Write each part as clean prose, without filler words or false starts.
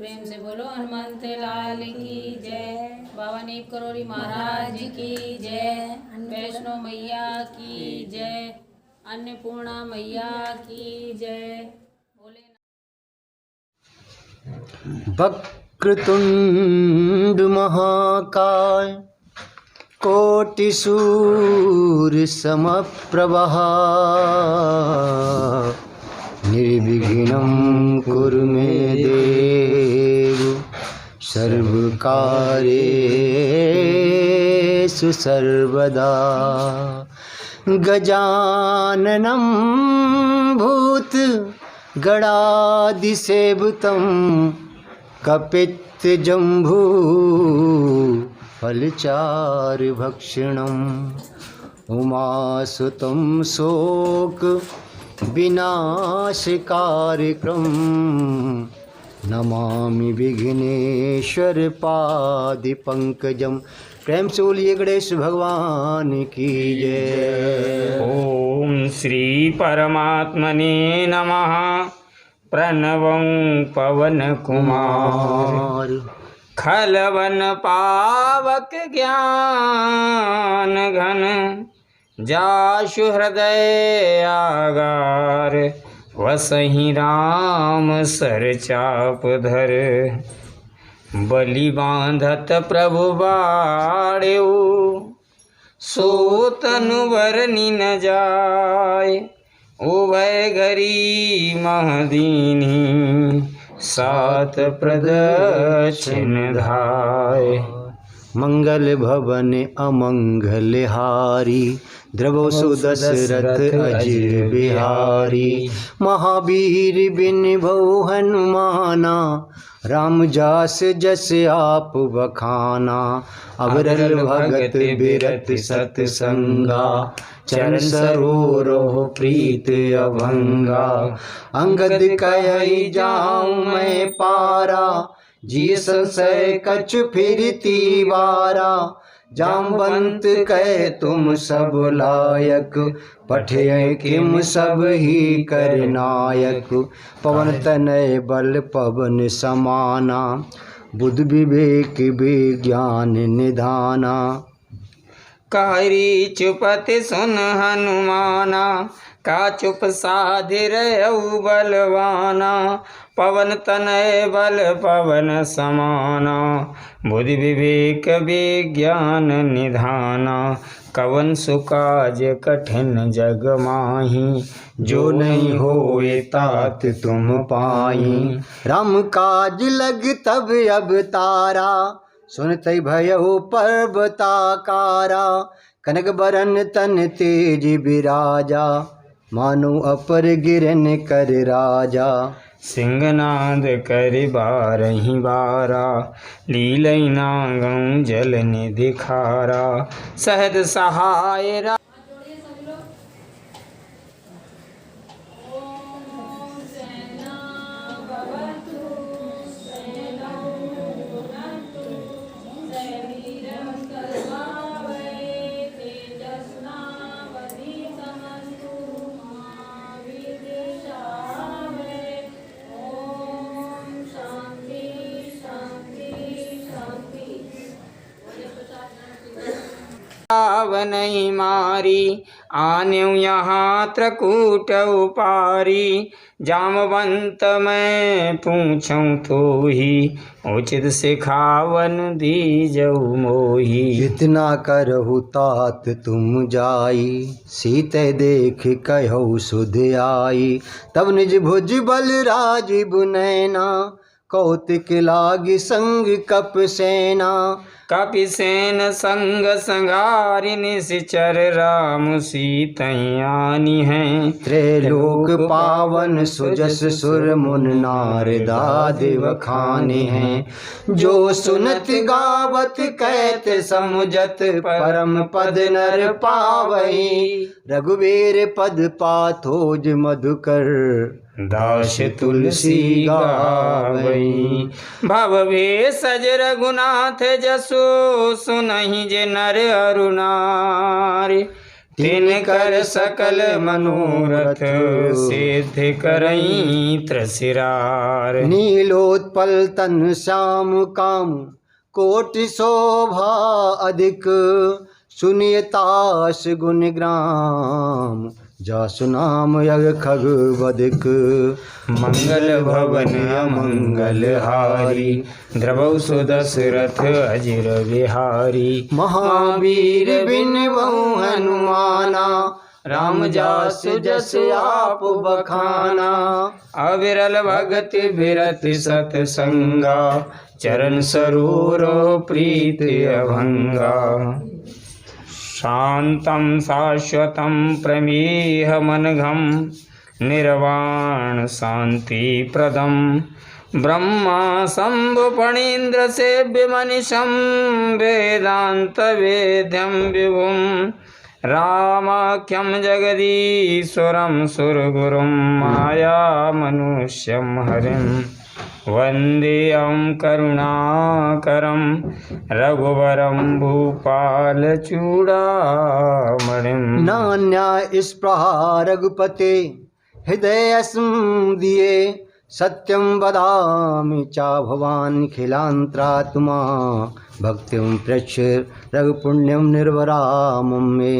प्रेम से बोलो हनुमंत लाल की जय। बाबा नीप करोड़ी महाराज की जय। वैष्णो मैया की जय। अन्नपूर्णा मैया की जय। बोले वक्रतुंड महाकाय कोटिसूर्य समप्रभः निर्विघ्नं कुरु मे देव सर्वकार्येषु सर्वदा। गजाननं भूतगणाधिसेवितं कपित्थजम्बू फलचारुभक्षणम् उमासुतं शोक विनाशकारकं नमामि विघ्नेश्वर पादपंकजं। प्रेम से बोलिए गणेश भगवान की जय। ओम श्री परमात्मने नमः। प्रणवं पवन कुमार खलवन पावक ज्ञान घन जासु हृदय आगार वसहि राम सर चाप धर बलि बांधत प्रभु बाड़ेऊ सो तनुवर न जाय उभय घरी महदीनी सात प्रदक्षिण धाय। मंगल भवन अमंगल हारी द्रवो सुदशरथ अजिर बिहारी। महावीर बिन भौ हनुमाना राम जास जस आप बखाना। अवरल भगत बिरत सतसंगा चरण सरोवरोह प्रीत अभंगा। अंगद कहि जाऊं मैं पारा जिय संशय कछु फिरती वारा। जामवंत कहे तुम सब लायक पठे किम सब ही कर नायक। पवन तनय बल पवन समाना बुद्ध विवेक विज्ञान निधाना। कारी चुपति सुन हनुमाना का चुप साधिर बलवाना। पवन तनय बल पवन समाना बुद्धि विवेक विज्ञान निधाना। कवन सुकाज कठिन जग माही जो नहीं होए तात तुम पाई। राम काज लग तब अवतारा सुनते भयउ पर्वताकारा। कनक बरन तन तेज बिराजा मानो अपर गिरन कर राजा। सिंहनाद कर बारही बारा लीलई नागं जल निधि खारा। सहद सहाय नहीं मारी आन्यु यहाँ त्रकूट उपारी। जामवंत मैं पूछूं तो ही उचित सिखावन दीजऊ मोही। इतना करहु तात तुम जाई सीते देख कहु सुध आई। तब निज भुज बल राज बुनैना कौतिक लागी संग कप सेना। कपि सेन संग संगारि निश्चर राम सीतयानी हैं। त्रैलोक पावन सुजस सुर मुन नार दादेव खाने हैं। जो सुनत गावत कहत समुझत परम पद नर पावई। रघुवीर पद पाथोज मधुकर दास तुलसी गावई। भव भेषज रघुनाथ जसो सुनहि जे नर अरु नारी। तिन कर सकल मनोरथ सिद्ध करई त्रसिरार। नीलोत्पल तन श्याम काम कोटि शोभा अधिक सुनियतास गुण ग्राम जा सुनाम यग खग बदिक। मंगल भवन अमंगल हारी द्रवौ सुदशरथ अजिर बिहारी। महावीर बिन बहु हनुमाना राम जास जस आप बखाना। अविरल भगति बिरति सतसंगा चरण सरोरो प्रीति अभंगा। शांतं शाश्वतं प्रमेहमनघं निर्वाण शांति प्रदम। ब्रह्मा शंभु फणीन्द्र सेव्य मनिषं वेदांत वेद्यं विभुं। रामाख्यं जगदीश्वरं सुरगुरुं माया मनुष्यं हरिं। वन्देऽहं करुणाकरं रघुवरं भूपालचूडामणिं। नान्या स्पृहा रघुपते हृदय दिए सत्यं वदामि चा भवान् खिलांतरात्मा। भक्तिं प्रच्छ रघुपुण्यं निर्वरामं मे।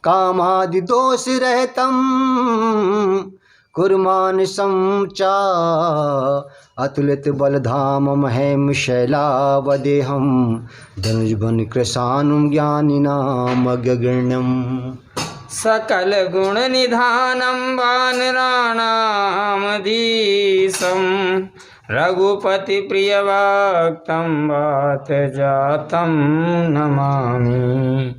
कामादि दोष रहतं कुर्मानसं चा। अतुलित बलधाम महेम शैलावदेहं धनुजबन कृशानुं ज्ञानिनामग्रगण्यम्। सकल गुण निधानं वानराणामधीशं। रघुपति प्रिय भक्तं वात जातं नमामि।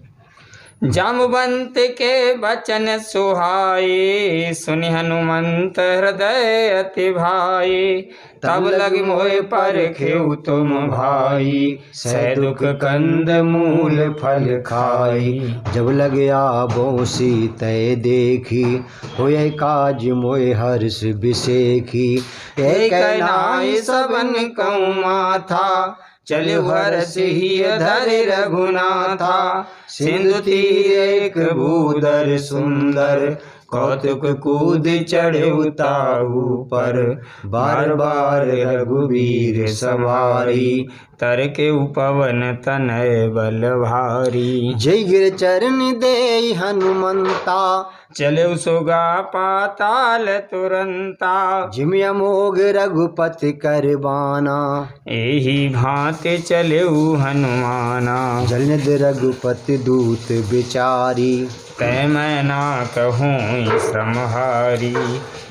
जामवंत के बचन सुहाए सुनि हनुमंत हृदय अति भाई। तब लग मोह पर खेऊ तुम भाई सह दुख कंद मूल फल खाई। जब लग आबो सीतै देखी होय काज मोय हर्ष बिसेखी। एक नाई सबन कहूँ माथा चल हर्ष ही धर रघुनाथा। सिंधु तीर एक भूधर सुंदर कौतुक कूद चढ़े उताऊ पर। बार बार रघुवीर सवारी तर के उपवन तनय बल भारी। जय गिर चरण दे हनुमंता चले सुगा पाताल तुरंता। जिम अमोघ रघुपति करबाना एही भांति चले हनुमाना। जलनिध रघुपति दूत बिचारी तै मैं ना कहूँ श्रमहारी।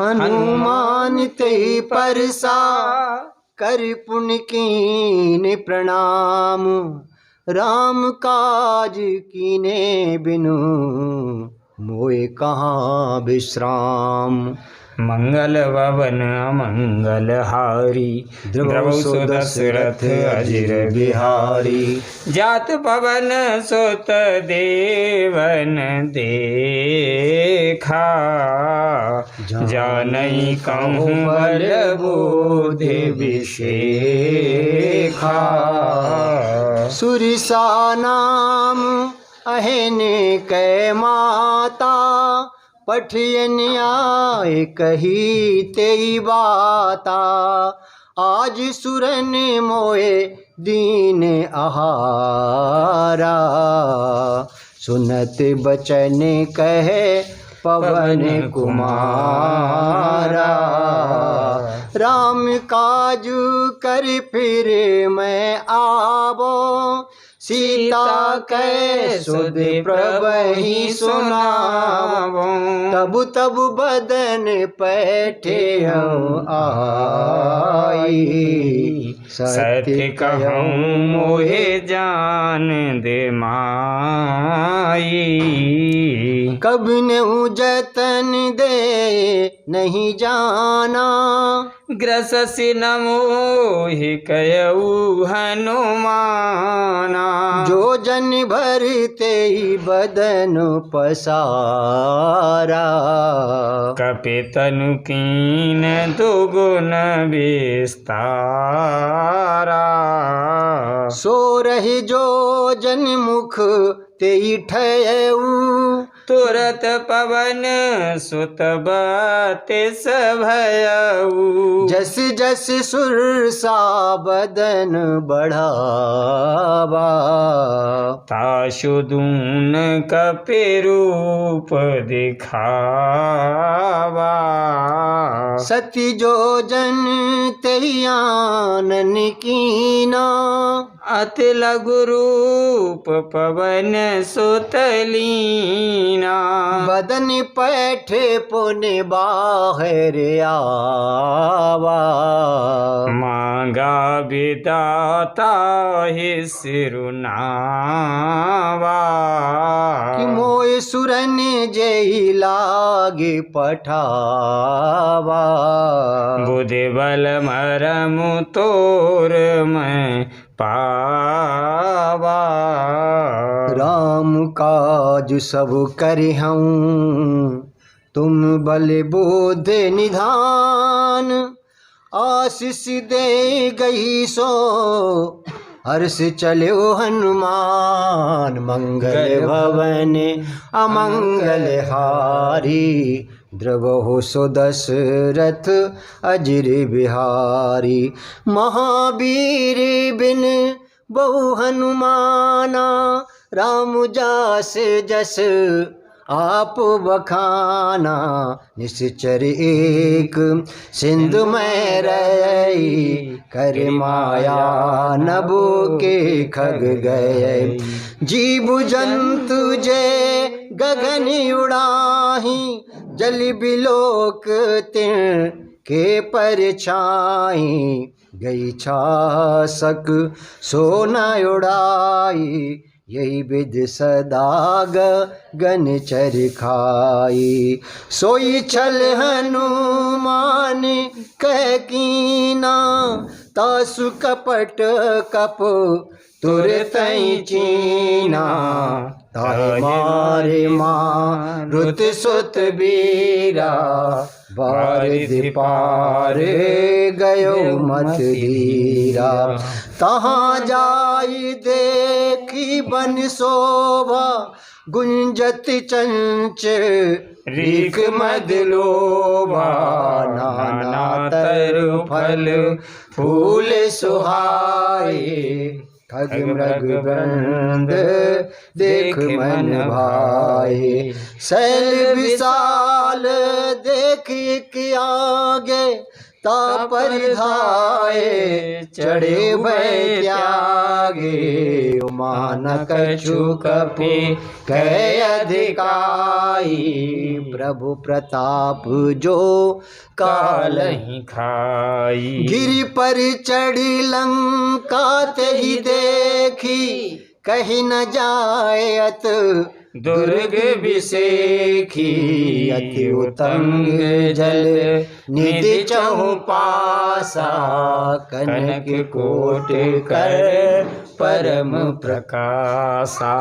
हनुमान ते परसा कर पुण्य कीन प्रणाम। राम काज कीने बिनु मोए कहाँ विश्राम। मंगल भवन अमंगल हारी द्रवौ सुदशरथ अजिर बिहारी। जात पवन सुत देवन देखा जानई कहूँ बल बोधि विशेखा। सुरिसा नाम अहने कै माता पठियन आए कही तेई बाता। आज सुरन मोए दीन आहारा सुनत बचन कहे पवन कुमारा। राम काजू कर फिर मैं आवो सीता कै सुध प्रभहि सुनावो। तब तब बदन पैठे आई सत्य कहूँ मोहे जान दे माई। कब नहु जतन दे नहीं जाना ग्रससि न मोहि कयऊ हनुमाना। जो जन भरते ही बदन पसारा कपितनु कीन दुगुन विस्तारा। सो रही जो जन मुख तेई ठयऊ तुरत पवन सुत बत्तीस भयऊ जस जस सुरसा बदन बढ़ावा ताशु दून कपि रूप दिखावा सती जो जन तैयानन कीना अति लघु रूप पवन सुतलीना बदन पैठे पुनि बाहर आवा मांगा विदाता ही सिरुनावा कि मोय सुरन जय लागे पठावा बुद्धि बल मरमु तोर मैं पावा राम काज सब करिहऊँ तुम बल बोध निधान आशीष दे गई सो हर्ष चलो हनुमान मंगल भवन अमंगल हारी द्रवहु सो दशरथ अजिर बिहारी महावीर बिन बहु हनुमाना राम जास जस आप बखाना निश्चर एक सिंधु में रही कर माया नभो के खग गए जीव जंतु जय गगन उड़ाही जल बिलोक तिन के परछाई गई छासक सोना उड़ाई यही विध सदा गगन चरखाई सोई छल हनुमान कह कीना तासु कपट कप तुरत चीना ताहि मारे मारुत सुत बीरा बारिधि पार गयो मत धीरा तहाँ जाई देखी बन शोभा गुंजत चंच रीख मद लोभा नाना तरु फल फूल सुहाए खग मृग वृंद देख मन भाए शैल विशाल देख के आगे तापर धाये चढ़े भय त्यागे मान कछु कपि कह अधिकाई प्रभु प्रताप जो काल ही खाई गिरि पर चढ़ी लंका ते ही देखी कहीं न जायत दुर्ग विसेखी अति उतंग जल निधि चहु पासा कनक कोट कर परम प्रकाशा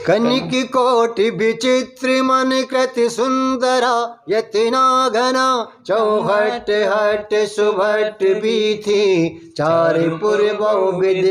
कनिक कोट विचित्र मन कृति सुंदरा यतना घना चौहट हट सुभट बीथी चारिपुर बहुविध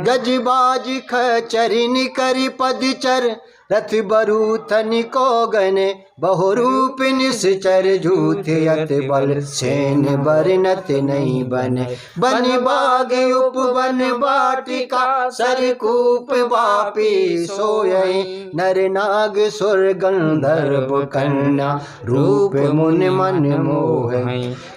गजबाज खचरिन करि पदचर रथ बरूथन को गने बहुरूप निश्चर झूठ यत बल सेन बरनत नहीं बने बन बाग उपवन वाटिका सरकूप वापी सोये नर नाग सुर गंधर्व कन्या रूप मुन मन मोह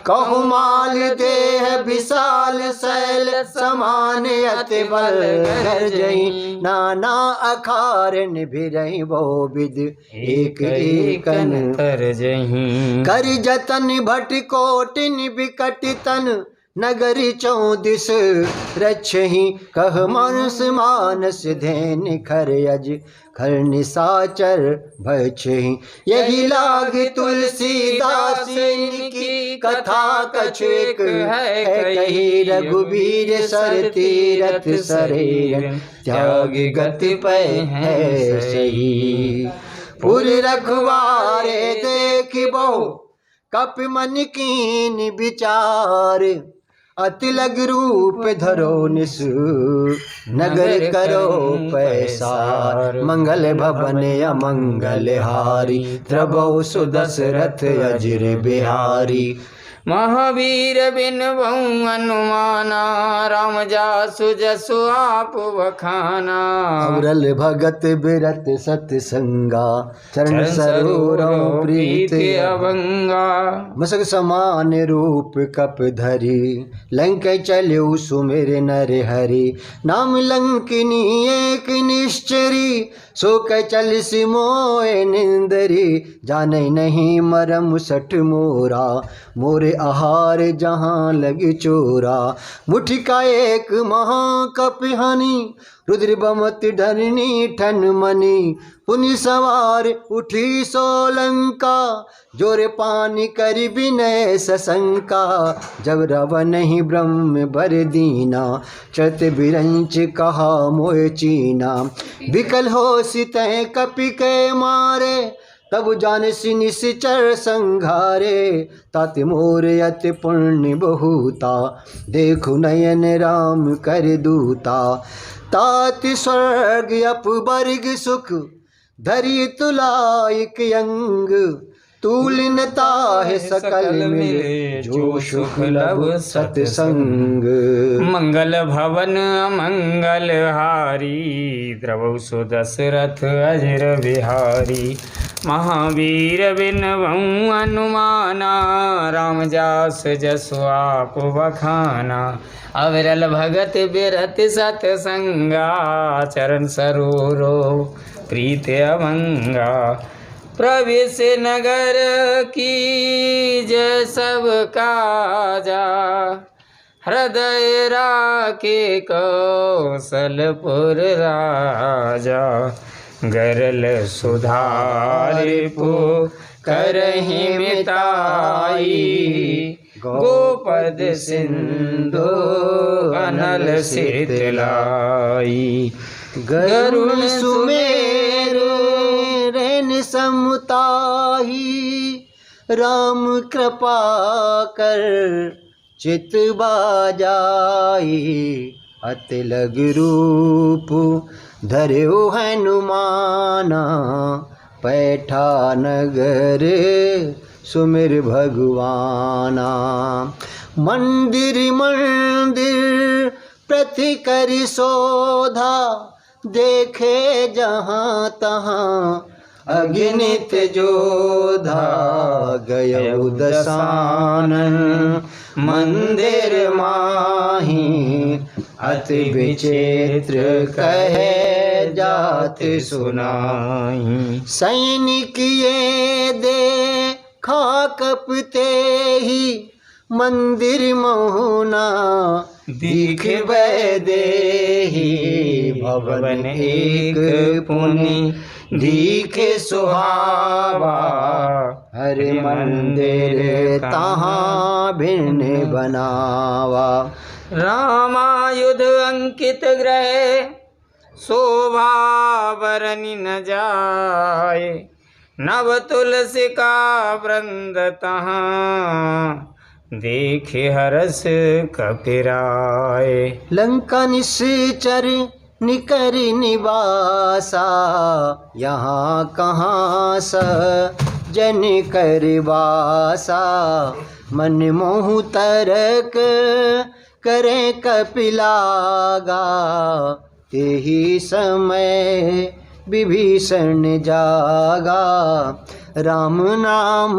कहु माल देह विशाल शैल समान यत बल गर्जई नाना अखार निभिरई बहु विध एक एक तर जहीं कर जतन भट कोटिन विकट तन नगरी चौदिस रक्षहि कह मानस मानस धैन खर अज खर निसाचर भक्षहि यही लाग तुलसीदास की कथा कछु एक है कही रघुवीर सर तीरथ सरे त्याग गति पै है सही पुर रखवारे देख बहु कप मन कीन विचार अति लग रूप धरो निस नगर करो पैसार मंगल भवन अमंगल हारी द्रवौ सुदशरथ अजिर बिहारी महावीर बिन बहु अनुमाना राम जासु जसु आप बखाना अवरल भगत बिरत सतसंगा चरण सरोवरौ प्रीत अभंगा मसक समान रूप कप धरी लंक चल्यु सुमिर नर हरि नाम लंकिनी एक निश्चरी सो कै चल सिमोए निंदरी जाने नहीं मरम सठ मोरा मोरे आहार जहाँ लगी चोरा मुठी का एक महाकपिहानी रुद्र बमत धरनी ठन मनी पुनि सवार उठी सोलंका जोरे पानी करी विनय सशंका जब रावण ही ब्रह्म बर दीना चत बिरंच कहा मोह चीना विकल हो सितह कपि के मारे तब जान सी निश्चर संघारे तात मोर अति पुण्य बहुता देखु नयन राम कर दूता तात स्वर्ग अपवर्ग सुख धरि तुलाइक अंग तूलिनता है सकल मिले जो सुख लब सत्संग मंगल भवन मंगल हारी द्रवौ सुदशरथ अजिर बिहारी महावीर बिन बहु अनुमाना राम जास जसु आप बखाना अविरल भगत बिरत सतसंगा चरण सरोरो प्रीत अभंगा प्रवेश नगर की जय सब काजा हृदय राखे कौशलपुर राजा गरल सुधारे पो करहि मिताई गोपद सिंधु अनल शीतलाई गरुण सुमेरु रैन समुताही राम कृपा कर चित बाजाई अति लग रूप धर्यो हनुमाना पैठा नगर सुमिर भगवाना मंदिर मंदिर प्रति करि शोधा देखे जहाँ तहाँ अगणित जोधा गयो दसानन मंदिर माही अति विचित्र कहे जात सुनाई सैनिक ये दे कपते ही मंदिर मोहना दिख देही भवन एक पुनि दिखे सुहावा हरि मंदिर तहाँ भिन्न बनावा रामायुध अंकित ग्रह शोभा बरनि न जाए नव तुलसी का वृंद तहाँ देखे हरस कपिराए लंका निश्चर निकर निवासा यहाँ कहाँ स जन करवासा मन मोह तरक करे कपिलागा तेहि समय विभीषण जागा राम नाम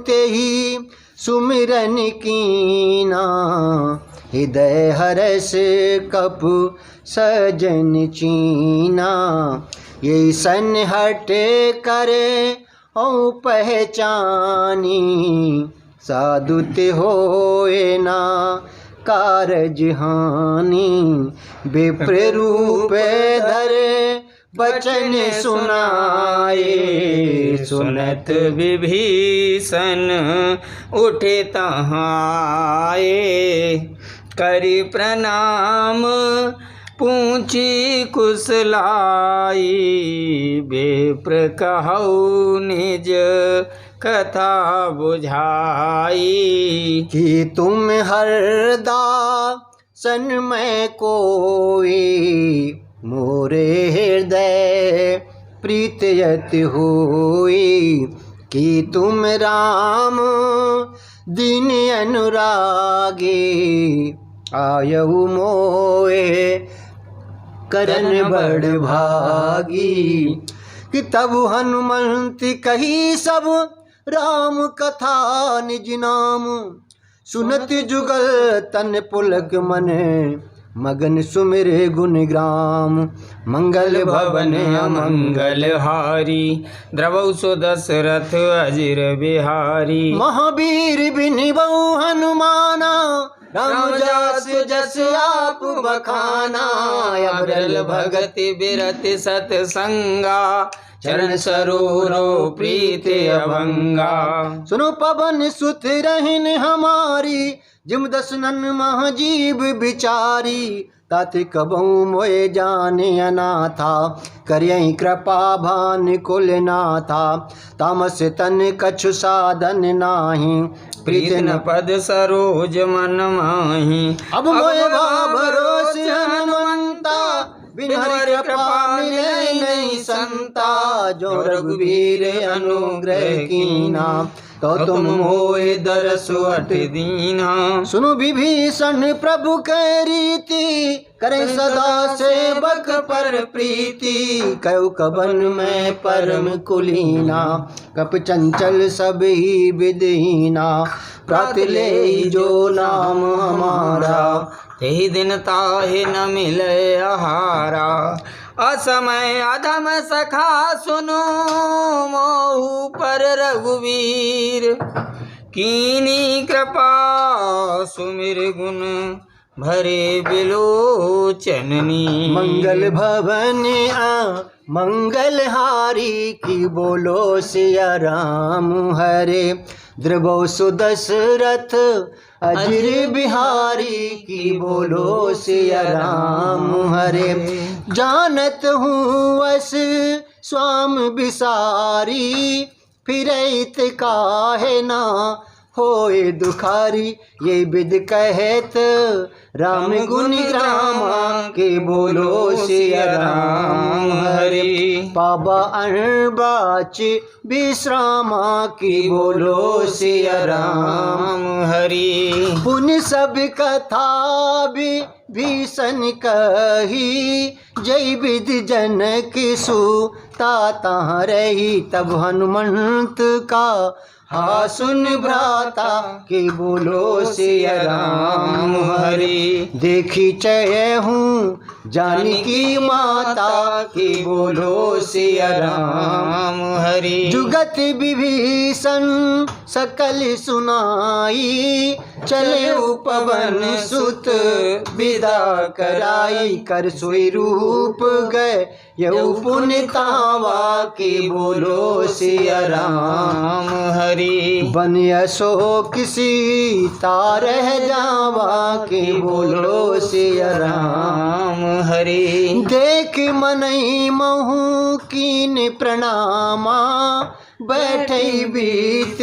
तेहि सुमिरन कीना हृदय हरस कपु सजन चीना ये सन हट करे औ पहचानी साधुत होए ना कारज हानि विप्र रूप धरे बचन सुनाए सुनत विभीषण उठे तहाँ आए करि प्रणाम पूछी कुशलाई, बेप्र कहऊ निज कथा बुझाई। कि तुम हरदा सन में कोई, मोरे हृदय प्रीतयत होई। कि तुम राम दीन अनुरागी, आयऊ मोए करन बड़ भागी। कि तब हनुमंत कही सब राम कथा निज नाम, सुनत जुगल तन पुलक मन, मगन सुमिर गुण ग्राम। मंगल भवन अमंगल हारी, द्रवौ सो दशरथ अजिर बिहारी। महावीर बिनिबऊ हनुमाना, राम जस जस आप बखाना। अबरल भगति बिरति सतसंगा, चरण सरोरो प्रीत अभंगा। सुनो पवन सुत रहन हमारी, जिम दसनन महाजीव बिचारी। ताति कबहु मोए जाने अनाथा, करियहि कृपा भान कुल नाथा। तामस तन कछु साधन नाही, प्रीत न पद सरोज मन माही। अब मोए भरोस हनुमंता, बिन हरि कृपा मिले नहीं संता। जो रघुवीर अनुग्रह कीना, तो तुम होए दरसु अट दीना। सुनो विभीषण प्रभु कै रीति, करे सदा सेवक पर प्रीति। कयो कबन में परम कुलीना, कप चंचल सब ही विदहीना। प्रात ले जो नाम हमारा, तेहि दिन ताहि न मिले आहारा। असमय अधम सखा सुनो, मोहु पर रघुवीर। कीनी कृपा सुमिर गुण, भरे बिलोचननी। मंगल भवन मंगल हारी, की बोलो सिया राम हरे। द्रवौ सुदशरथ अजिर बिहारी, की बोलो सिया राम हरे। जानत हूँ अस स्वाम बिसारी, फिरैत काहे ना होए दुखारी। ये विद कहत राम गुण ग्रामा, के बोलो सिया राम हरि। पाबा अणबाच विश्रामा, की बोलो सिया राम हरि। पुन सब कथा भीषण कही, जय विध जनक सुता तहाँ रही। तब हनुमंत का हा सुन भ्राता, के बोलो सिया राम हरि। देखी चय हूँ जानकी माता, के बोलो सिया राम हरि। जुगत विभीषण सकल सुनाई, चले पवन सुत विदा कराई। कर सोई रूप गए यऊ पुण्य तावा, के बोलो सिया राम हरि। बन यसो किसी तारह जावा, के बोलो सिया राम हरि। देख मनई महू कीन प्रणामा, बैठे बीत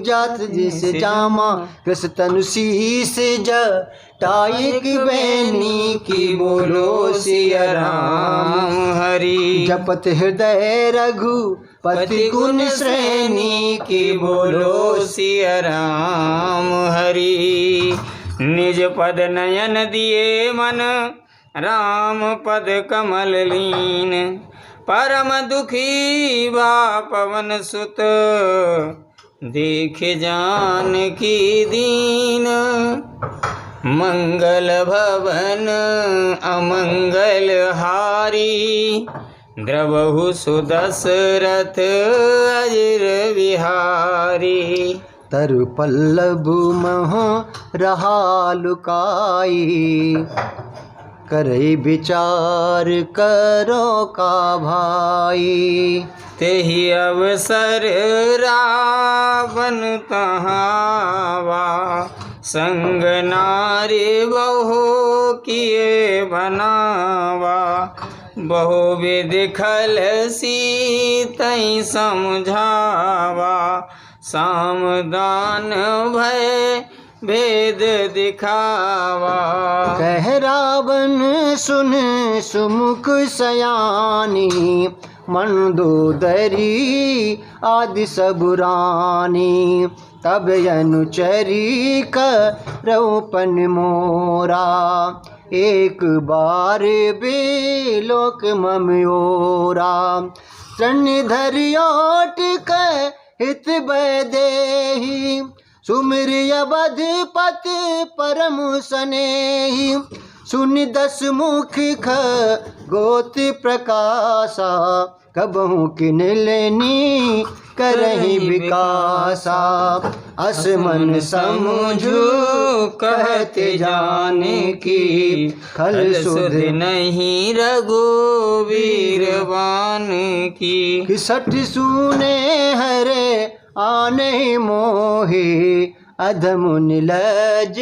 जात जिस जामा। कृष्ण तनु शीस जटायक बैनी, की बोलो सिया राम हरि। जपत हृदय रघुपति गुण श्रेणी, की बोलो सिया राम हरि। निज पद नयन दिए मन, राम पद कमल लीन। परम दुखी बा पवन सुत, देख जानकी दीन। मंगल भवन अमंगल हारी, द्रवहु सुदशरथ अजिर बिहारी। तरु पल्लव मह रहा लुकाई, करई विचार करो का भाई। तेहि अवसर रावण तहावा, संग नारी बहु किए बनावा बहु विधि खल सीतई समझावा सामदान भय भेद दिखावा कह रावण सुन सुमुख सयानी मंदोदरी आदि सब रानी तब अनुचरी करौपन मोरा एक बार बेलोक ममयोरा धरियोट हित बैदेही सुमिर अवध पति परम सनेही सुन दस मुख गोति प्रकाशा कबहू किन लेनी करही विकासा असमन समझू कहते जाने की खल सुध नहीं रघुवीरवान की किसठ सुने हरे आने मोहे अधम निलज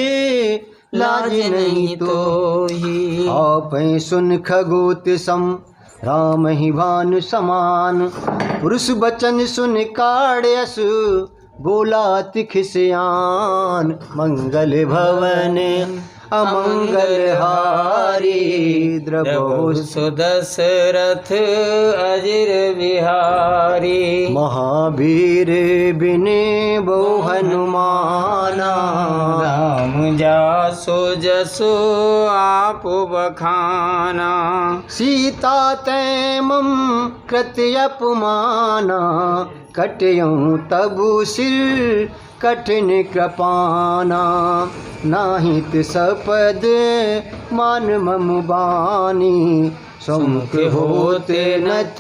लाज नहीं तो ही आप सुन खगोत सम राम ही भानु समान पुरुष बचन सुन काड़यस बोला तिखिसयान मंगल भवन अमंगल हारी द्रवो सुदशरथ अजिर बिहारी महावीर बिन बहु हनुमाना राम जासो जसो आप बखाना सीता तैमम कृत्य अपमाना कटयूं तबु सिर कठिन कृपाना नाहित सपद मान मम बानी समुख होते नत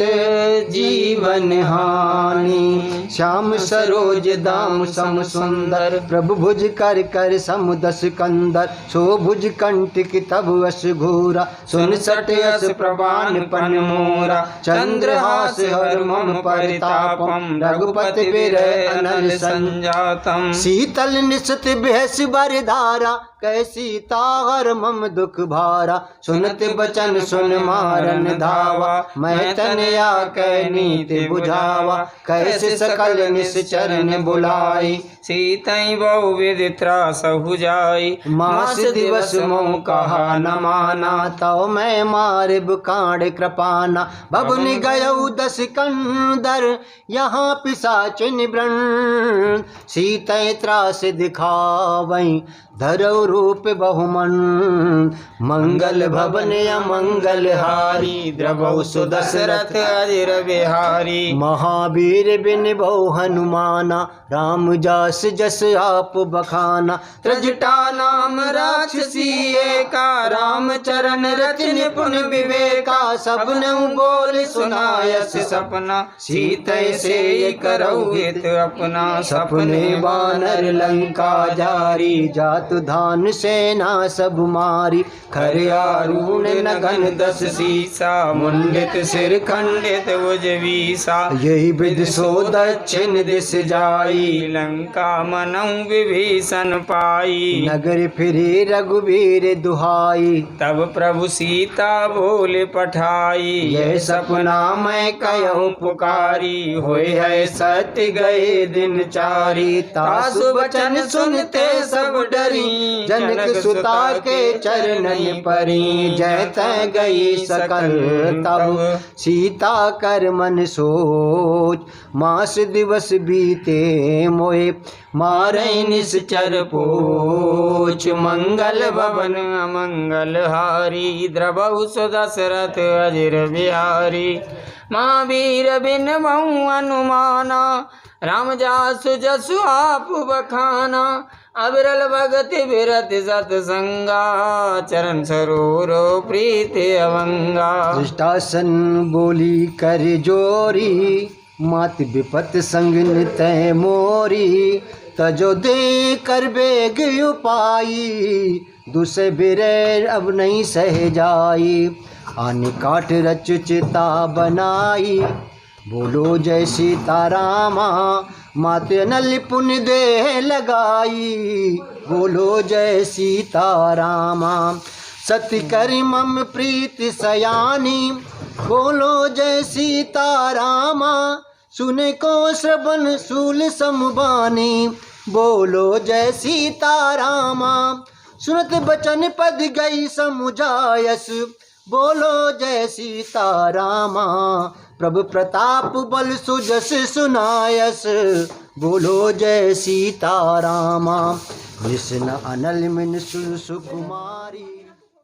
जीवन हानि श्याम सरोज दाम सम सुंदर प्रभु भुज कर कर सम दस कंदर सो भुज कंटिक तब अस घोरा सुन सट अस प्रवान पन मोरा चंद्रहास हर मम परितापम रघुपति विरह अनल संजातम शीतल निशत बेहस बर धारा कैसी ताहर मम दुख भारा सुनत बचन सुन मारन धावा मैं तनया कै नीति बुझावा कैसे सकल निश्चरण बुलाई सीतई बहु विधि त्रासहु जाई मास दिवस मोह कहा न माना तव मैं मारिब कांड कृपाना बबुनि गयऊ दस कंदर यहाँ पिशाच निवृण सीतै त्रास दिखावई धरौ रूप बहुमन मंगल भवन अमंगल हारी द्रवौ सुदशरथ अजिर बिहारी महावीर बिन बहु हनुमाना राम जास जस आप बखाना त्रजटा नाम राक्षसी एका राम चरण रचन पुन विवेका सबन बोल सुनायस सपना सीतै से करौ हित अपना सपने बानर लंका जारी जात धान सेना सब मारी खरियारून नगन दस सीसा मुंडित सिर खंडित उजवीसा यही विधि सो दक्षिण दिश जाई लंका मनऊ विभीषण पाई नगर फिरे रघुवीर दुहाई तब प्रभु सीता बोल पठाई यह सपना मैं कहो पुकारी होए है सत्य गए दिन चारी तासु वचन सुनते सब डरी जनक सुता के चरणन परी जैत गई सकल तब सीता कर मन सोच मास दिवस बीते मोए मारे निश्चर पोच मंगल भवन अमंगल हारी द्रवहु सुदशरथ अजिर बिहारी महावीर बिन बहु हनुमाना राम जासु जसु आप बखाना अविरल भगति विरत सतसंगा चरण सरोरो प्रीति अवंगा दृष्टासन बोली कर जोरी मात विपत संग नितय मोरी तजो दे कर बेग उपाई दूसरे बिरे अब नहीं सह जाई आने काट रच चिता बनाई बोलो जय सीतारामा, माते नल पुण्य दे लगाई। बोलो जय सीतारामा, सत्य करि मम प्रीति सयानी। बोलो जय सीतारामा, सुने को श्रवण शूल समबानी। बोलो जय सीतारामा, सुनत बचन पद गई समुझायस। बोलो जय सीतारामा, प्रभु प्रताप बल सुजस सुनायस। बोलो जय सीतारामा, कृष्ण अनल मिन सुकुमारी।